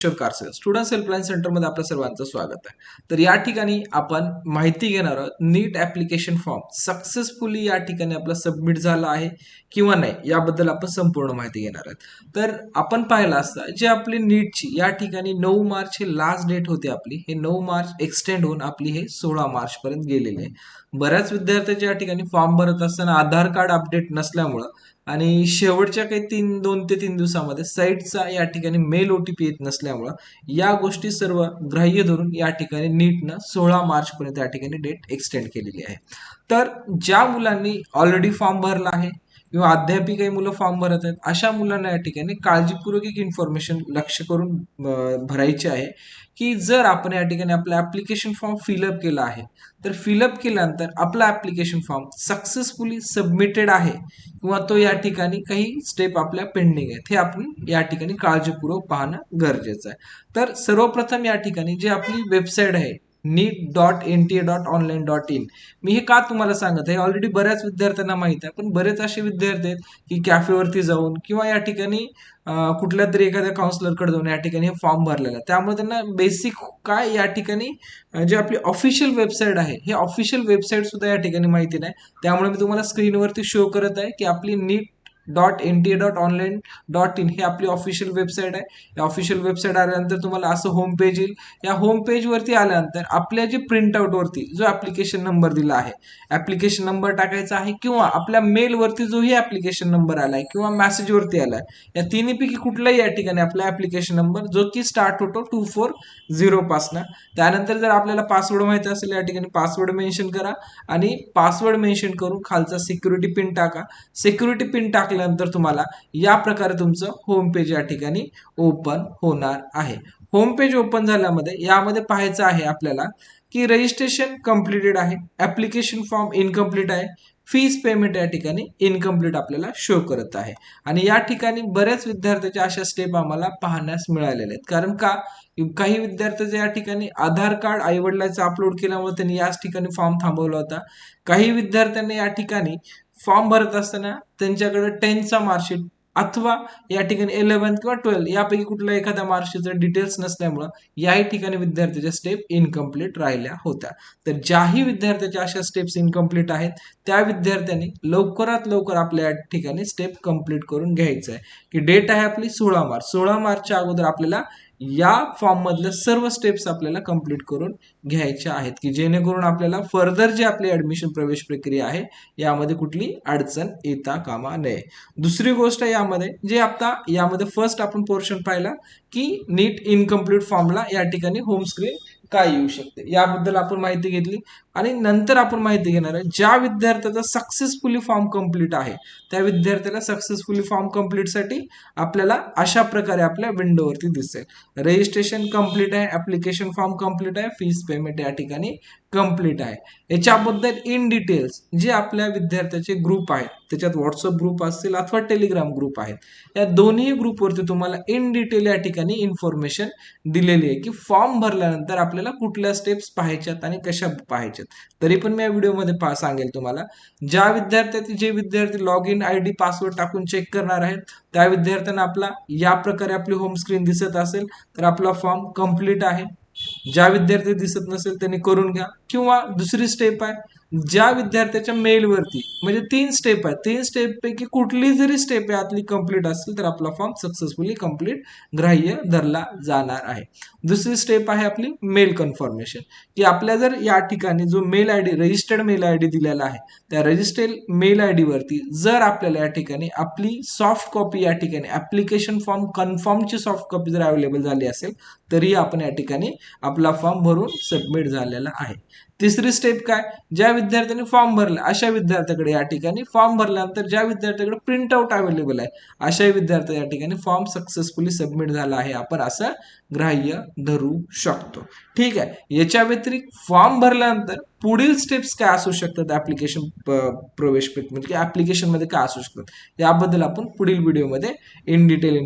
Students helpline सेंटरमध्ये आपल्या सर्वांचं स्वागत आहे. तर या ठिकाणी आपण माहिती घेणार आहोत नीट ऍप्लिकेशन फॉर्म सक्सेसफुली या ठिकाणी आपला सबमिट झाला आहे किंवा नाही याबद्दल आपण संपूर्ण माहिती घेणार आहोत. तर आपण पाहिलं असतं जे आपली नीटची या ठिकाणी 9 मार्च हे लास्ट डेट होती आपली, हे 9 मार्च एक्सटेंड होऊन आपली हे 16 मार्च पर्यंत गेलेले आहे. बऱ्याच विद्यार्थ्यांच्या या ठिकाणी फॉर्म भरत असताना आधार कार्ड अपडेट नसल्यामुळं आणि शेवटच्या काही 2 ते 3 दिवसामध्ये साईटचा या ठिकाणी मेल OTP येत नसल्यामुळं या गोष्टी सर्व ग्राह्य धरून या ठिकाणी नीटनं 16 मार्च पर्यंत या ठिकाणी डेट एक्सटेंड केलेली आहे. तर ज्या मुलांनी ऑलरेडी फॉर्म भरला आहे किंवा अद्यापही काही मुलं फॉर्म भरत आहेत अशा मुलांना या ठिकाणी काळजीपूर्वक एक इन्फॉर्मेशन लक्ष करून भरायची आहे की जर आपण या ठिकाणी आपला ऍप्लिकेशन फॉर्म फिलअप केला आहे तर फिलअप केल्यानंतर आपला ऍप्लिकेशन फॉर्म सक्सेसफुली सबमिटेड आहे किंवा तो या ठिकाणी काही स्टेप आपल्या पेंडिंग आहेत हे आपण या ठिकाणी काळजीपूर्वक पाहणं गरजेचं आहे. तर सर्वप्रथम या ठिकाणी जी आपली वेबसाईट आहे NEET.NTA.online.in मी हे का तुम्हाला सांगत आहे, ऑलरेडी बऱ्याच विद्यार्थ्यांना माहित आहे, पण बरेच असे विद्यार्थी आहेत की कॅफेवरती जाऊन किंवा या ठिकाणी कुठल्या तरी एखाद्या काउन्सिलरकडे जाऊन या ठिकाणी हे फॉर्म भरलेला आहे. त्यामुळे त्यांना बेसिक काय या ठिकाणी जे आपली ऑफिशियल वेबसाईट आहे हे ऑफिशियल वेबसाईट सुद्धा या ठिकाणी माहिती नाही. त्यामुळे मी तुम्हाला स्क्रीनवरती शो करत आहे की आपली NEET.NTA.online.in ही आपली ऑफिशियल वेबसाईट आहे. या ऑफिशियल वेबसाईट आल्यानंतर तुम्हाला असं होम पेज येईल. या होम पेज वरती आल्यानंतर आपल्या जे प्रिंटआउट वरती जो ऍप्लिकेशन नंबर दिला आहे, ऍप्लिकेशन नंबर टाकायचा आहे किंवा आपल्या मेल वरती जोही ऍप्लिकेशन नंबर आलाय किंवा मेसेज वरती आलाय या तिन्हीपैकी कुठलाही या ठिकाणी आपला ऍप्लिकेशन नंबर जो की स्टार्ट होतो 240 पासनं. त्यानंतर जर आपल्याला पासवर्ड माहिती असेल या ठिकाणी पासवर्ड मेन्शन करा आणि पासवर्ड मेन्शन करून खालचा सिक्युरिटी पिन टाका. सिक्युरिटी पिन टाकल्यानंतर तुम्हाला या प्रकारे तुमचं होम पेज या ठिकाणी ओपन होणार आहे. होम पेज ओपन झाल्यामध्ये यामध्ये पाहायचं आहे आपल्याला की रजिस्ट्रेशन कम्प्लिटेड आहे, ऍप्लिकेशन फॉर्म इनकम्प्लीट आहे, फीस पेमेंट या ठिकाणी इनकम्प्लीट आपल्याला शो करत आहे. आणि या ठिकाणी बऱ्याच विद्यार्थ्याच्या अशा स्टेप आम्हाला पाहण्यास मिळालेल्या आहेत. कारण का काही विद्यार्थ्याचे या ठिकाणी आधार कार्ड आई वडिलांचं अपलोड केल्यामुळे त्यांनी याच ठिकाणी फॉर्म थांबवला होता. काही विद्यार्थ्यांनी या ठिकाणी फॉर्म भरत असताना त्यांच्याकडे 10चा मार्कशीट अथवा या ठिकाणी 11 किंवा 12 यापैकी कुठल्या एखाद्या मार्कशीटचं डिटेल्स नसल्यामुळं याही ठिकाणी विद्यार्थ्याच्या स्टेप इनकम्प्लीट राहिल्या होत्या. तर ज्याही विद्यार्थ्याच्या अशा स्टेप्स इनकम्प्लीट आहेत त्या विद्यार्थ्यांनी लवकरात लवकर आपल्या या ठिकाणी स्टेप कंप्लीट करून घ्यायचं आहे की डेट आहे आपली 16 मार्च. 16 मार्चच्या अगोदर आपल्याला या फॉर्म मधल्या सर्व स्टेप्स आपल्याला कंप्लीट करून घ्यायच्या आहेत की जेणेकरून आपल्याला फर्दर जे आपली ऍडमिशन प्रवेश प्रक्रिया आहे यामध्ये कुठली अडचण येता कामा नये. दुसरी गोष्ट यामध्ये जे आता यामध्ये फर्स्ट आपण पोर्शन पाहिला की नीट इनकम्प्लीट फॉर्मला या ठिकाणी होम स्क्रीन काय येऊ शकते याबद्दल आपण माहिती घेतली. आणि नंतर आपण माहिती घेणार आहे ज्या विद्यार्थ्याचा सक्सेसफुली फॉर्म कंप्लीट आहे त्या विद्यार्थ्याला सक्सेसफुली फॉर्म कंप्लीटसाठी आपल्याला अशा प्रकारे आपल्या विंडोवरती दिसेल. रजिस्ट्रेशन कंप्लीट आहे, ऍप्लिकेशन फॉर्म कंप्लीट आहे, फीस पेमेंट या ठिकाणी कंप्लीट आहे. याच्याबद्दल इन डिटेल्स जे आपल्या विद्यार्थ्याचे ग्रुप आहेत त्याच्यात व्हॉट्सअप ग्रुप असतील अथवा टेलिग्राम ग्रुप आहेत या दोन्ही ग्रुपवरती तुम्हाला इन डिटेल या ठिकाणी इन्फॉर्मेशन दिलेली आहे की फॉर्म भरल्यानंतर आपल्याला कुठल्या स्टेप्स पाहायच्यात आणि कशा पाहायच्यात. तरी पण मी या व्हिडिओमध्ये सांगेल तुम्हाला ज्या विद्यार्थ्याचे जे विद्यार्थी लॉग इन ID पासवर्ड टाकून चेक करणार आहेत त्या विद्यार्थ्यांना आपला या प्रकारे आपली होम स्क्रीन दिसत असेल तर आपला फॉर्म कंप्लीट आहे. ज्या विद्यार्थी दिसत नसेल त्यांनी करून घ्या. किंवा दुसरी स्टेप आहे ज्या विद्यार्थ्याच्या मेलवरती म्हणजे 3 स्टेप आहे, 3 स्टेप पैकी कुठली जरी स्टेप यातली कंप्लीट असेल तर आपला फॉर्म सक्सेसफुली कंप्लीट ग्राह्य धरला जाणार आहे. दुसरी स्टेप आहे आपली मेल कन्फर्मेशन की आपल्या जर या ठिकाणी जो mail ID registered mail ID दिलेला आहे त्या रजिस्टर्ड मेल ID वरती जर आपल्याला या ठिकाणी आपली सॉफ्ट कॉपी या ठिकाणी ऍप्लिकेशन फॉर्म कन्फर्मची सॉफ्ट कॉपी जर अवेलेबल झाली असेल तरी आपण या ठिकाणी आपला फॉर्म भरून सबमिट झालेला आहे. तिसरी स्टेप काय, ज्या विद्यार्थ्यांनी फॉर्म भरला अशा विद्यार्थ्याकडे या ठिकाणी फॉर्म भरल्यानंतर ज्या विद्यार्थ्याकडे प्रिंट आउट अवेलेबल आहे अशा विद्यार्थी या ठिकाणी फॉर्म सक्सेसफुली सबमिट झाला आहे आपण असं ग्राह्य धरू शकतो. ठीक आहे. याच्या व्यतिरिक्त फॉर्म भरल्यानंतर पुढील स्टेप्स काय असू शकतात ऍप्लिकेशन प्रवेश म्हणजे ऍप्लिकेशन मध्ये काय असू शकतात याबद्दल आपण पुढील व्हिडिओमध्ये इन डिटेल